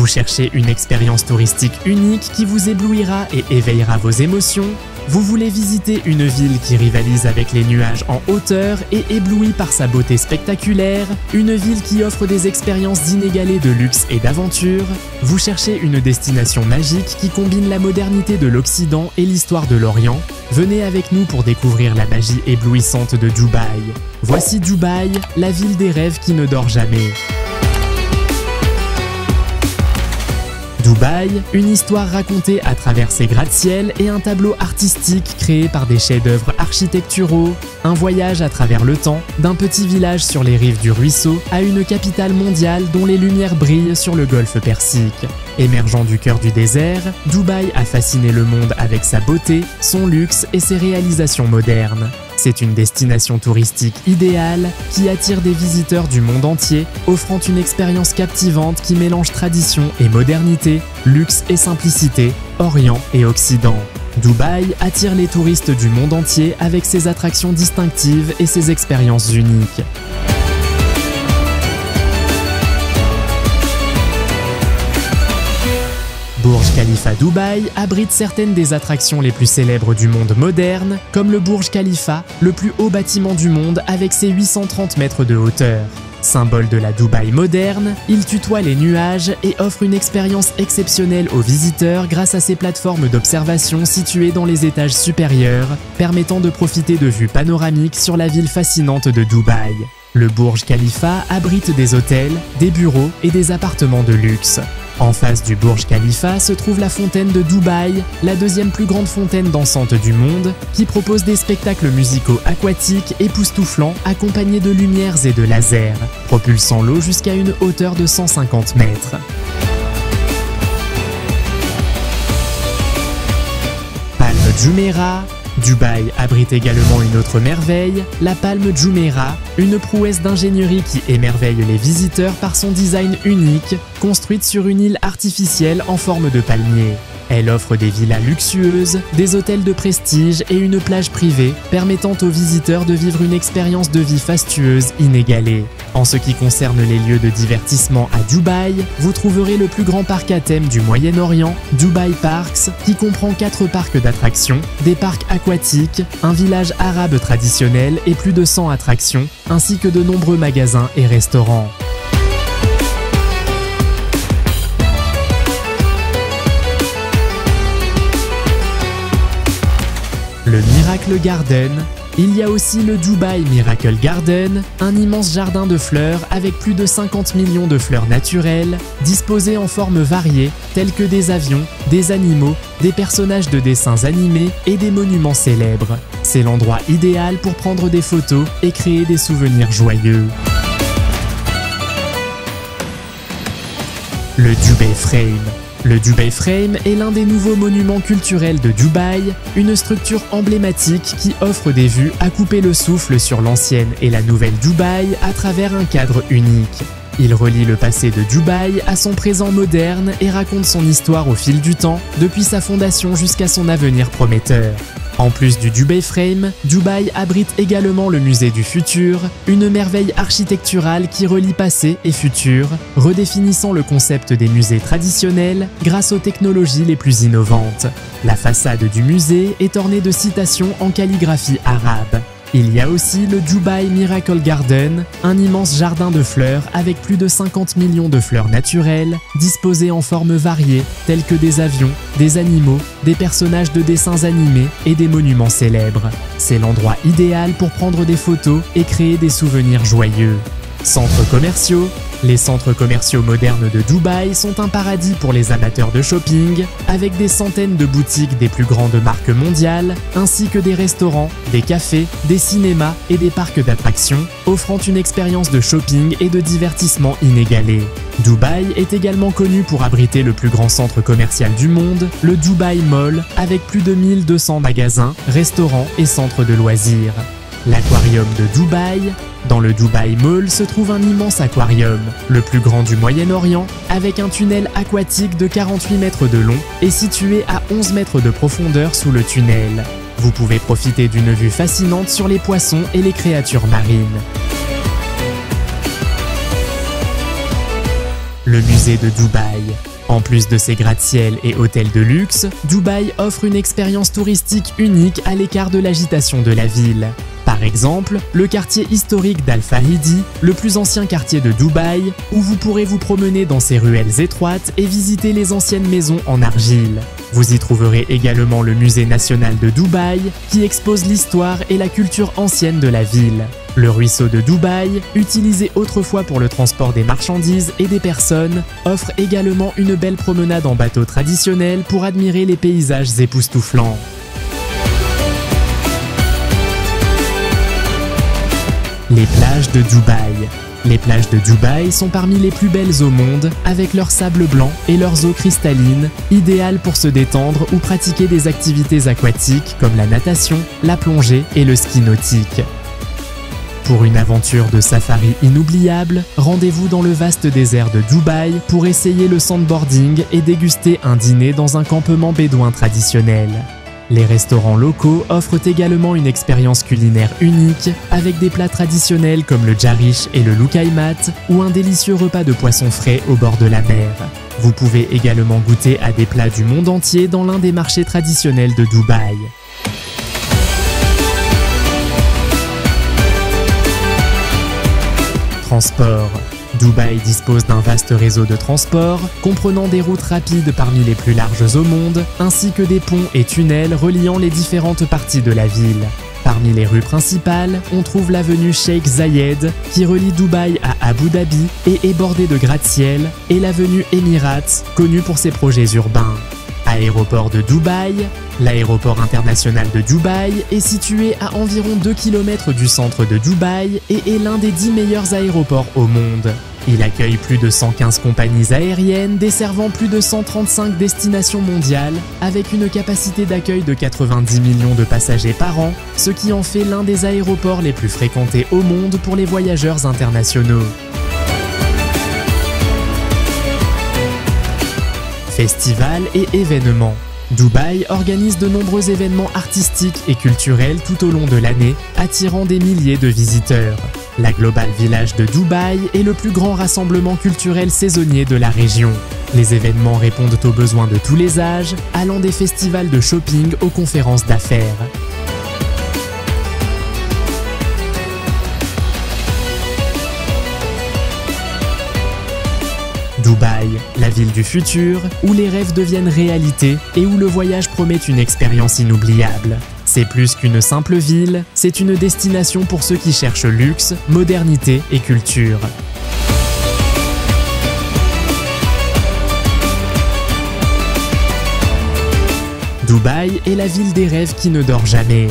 Vous cherchez une expérience touristique unique qui vous éblouira et éveillera vos émotions? Vous voulez visiter une ville qui rivalise avec les nuages en hauteur et éblouie par sa beauté spectaculaire? Une ville qui offre des expériences inégalées de luxe et d'aventure? Vous cherchez une destination magique qui combine la modernité de l'Occident et l'histoire de l'Orient? Venez avec nous pour découvrir la magie éblouissante de Dubaï. Voici Dubaï, la ville des rêves qui ne dort jamais. Dubaï, une histoire racontée à travers ses gratte-ciel et un tableau artistique créé par des chefs-d'œuvre architecturaux. Un voyage à travers le temps, d'un petit village sur les rives du ruisseau à une capitale mondiale dont les lumières brillent sur le golfe Persique. Émergeant du cœur du désert, Dubaï a fasciné le monde avec sa beauté, son luxe et ses réalisations modernes. C'est une destination touristique idéale qui attire des visiteurs du monde entier, offrant une expérience captivante qui mélange tradition et modernité, luxe et simplicité, Orient et Occident. Dubaï attire les touristes du monde entier avec ses attractions distinctives et ses expériences uniques. Burj Khalifa Dubaï abrite certaines des attractions les plus célèbres du monde moderne, comme le Burj Khalifa, le plus haut bâtiment du monde avec ses 830 mètres de hauteur. Symbole de la Dubaï moderne, il tutoie les nuages et offre une expérience exceptionnelle aux visiteurs grâce à ses plateformes d'observation situées dans les étages supérieurs, permettant de profiter de vues panoramiques sur la ville fascinante de Dubaï. Le Burj Khalifa abrite des hôtels, des bureaux et des appartements de luxe. En face du Burj Khalifa se trouve la fontaine de Dubaï, la deuxième plus grande fontaine dansante du monde, qui propose des spectacles musicaux aquatiques époustouflants accompagnés de lumières et de lasers, propulsant l'eau jusqu'à une hauteur de 150 mètres. Palme Jumeirah. Dubaï abrite également une autre merveille, la Palme Jumeirah, une prouesse d'ingénierie qui émerveille les visiteurs par son design unique, construite sur une île artificielle en forme de palmier. Elle offre des villas luxueuses, des hôtels de prestige et une plage privée, permettant aux visiteurs de vivre une expérience de vie fastueuse inégalée. En ce qui concerne les lieux de divertissement à Dubaï, vous trouverez le plus grand parc à thème du Moyen-Orient, Dubai Parks, qui comprend 4 parcs d'attractions, des parcs aquatiques, un village arabe traditionnel et plus de 100 attractions, ainsi que de nombreux magasins et restaurants. Le Miracle Garden. Il y a aussi le Dubai Miracle Garden, un immense jardin de fleurs avec plus de 50 millions de fleurs naturelles, disposées en formes variées, telles que des avions, des animaux, des personnages de dessins animés et des monuments célèbres. C'est l'endroit idéal pour prendre des photos et créer des souvenirs joyeux. Le Dubai Frame. Le Dubai Frame est l'un des nouveaux monuments culturels de Dubaï, une structure emblématique qui offre des vues à couper le souffle sur l'ancienne et la nouvelle Dubaï à travers un cadre unique. Il relie le passé de Dubaï à son présent moderne et raconte son histoire au fil du temps, depuis sa fondation jusqu'à son avenir prometteur. En plus du Dubai Frame, Dubaï abrite également le Musée du Futur, une merveille architecturale qui relie passé et futur, redéfinissant le concept des musées traditionnels grâce aux technologies les plus innovantes. La façade du musée est ornée de citations en calligraphie arabe. Il y a aussi le Dubai Miracle Garden, un immense jardin de fleurs avec plus de 50 millions de fleurs naturelles, disposées en formes variées, telles que des avions, des animaux, des personnages de dessins animés et des monuments célèbres. C'est l'endroit idéal pour prendre des photos et créer des souvenirs joyeux. Centres commerciaux. Les centres commerciaux modernes de Dubaï sont un paradis pour les amateurs de shopping, avec des centaines de boutiques des plus grandes marques mondiales, ainsi que des restaurants, des cafés, des cinémas et des parcs d'attractions, offrant une expérience de shopping et de divertissement inégalée. Dubaï est également connu pour abriter le plus grand centre commercial du monde, le Dubai Mall, avec plus de 1200 magasins, restaurants et centres de loisirs. L'aquarium de Dubaï. Dans le Dubai Mall se trouve un immense aquarium, le plus grand du Moyen-Orient, avec un tunnel aquatique de 48 mètres de long et situé à 11 mètres de profondeur sous le tunnel. Vous pouvez profiter d'une vue fascinante sur les poissons et les créatures marines. Le musée de Dubaï. En plus de ses gratte-ciel et hôtels de luxe, Dubaï offre une expérience touristique unique à l'écart de l'agitation de la ville. Par exemple, le quartier historique d'Al Fahidi, le plus ancien quartier de Dubaï, où vous pourrez vous promener dans ses ruelles étroites et visiter les anciennes maisons en argile. Vous y trouverez également le musée national de Dubaï, qui expose l'histoire et la culture ancienne de la ville. Le ruisseau de Dubaï, utilisé autrefois pour le transport des marchandises et des personnes, offre également une belle promenade en bateau traditionnel pour admirer les paysages époustouflants. Les plages de Dubaï. Les plages de Dubaï sont parmi les plus belles au monde, avec leur sable blanc et leurs eaux cristallines, idéales pour se détendre ou pratiquer des activités aquatiques comme la natation, la plongée et le ski nautique. Pour une aventure de safari inoubliable, rendez-vous dans le vaste désert de Dubaï pour essayer le sandboarding et déguster un dîner dans un campement bédouin traditionnel. Les restaurants locaux offrent également une expérience culinaire unique, avec des plats traditionnels comme le jarish et le loukaimat, ou un délicieux repas de poissons frais au bord de la mer. Vous pouvez également goûter à des plats du monde entier dans l'un des marchés traditionnels de Dubaï. Transport. Dubaï dispose d'un vaste réseau de transport, comprenant des routes rapides parmi les plus larges au monde, ainsi que des ponts et tunnels reliant les différentes parties de la ville. Parmi les rues principales, on trouve l'avenue Sheikh Zayed, qui relie Dubaï à Abu Dhabi et est bordée de gratte-ciel, et l'avenue Emirates, connue pour ses projets urbains. Aéroport de Dubaï. L'aéroport international de Dubaï est situé à environ 2 km du centre de Dubaï et est l'un des 10 meilleurs aéroports au monde. Il accueille plus de 115 compagnies aériennes desservant plus de 135 destinations mondiales, avec une capacité d'accueil de 90 millions de passagers par an, ce qui en fait l'un des aéroports les plus fréquentés au monde pour les voyageurs internationaux. Festivals et événements. Dubaï organise de nombreux événements artistiques et culturels tout au long de l'année, attirant des milliers de visiteurs. La Global Village de Dubaï est le plus grand rassemblement culturel saisonnier de la région. Les événements répondent aux besoins de tous les âges, allant des festivals de shopping aux conférences d'affaires. Dubaï, la ville du futur, où les rêves deviennent réalité et où le voyage promet une expérience inoubliable. C'est plus qu'une simple ville, c'est une destination pour ceux qui cherchent luxe, modernité et culture. Dubaï est la ville des rêves qui ne dort jamais.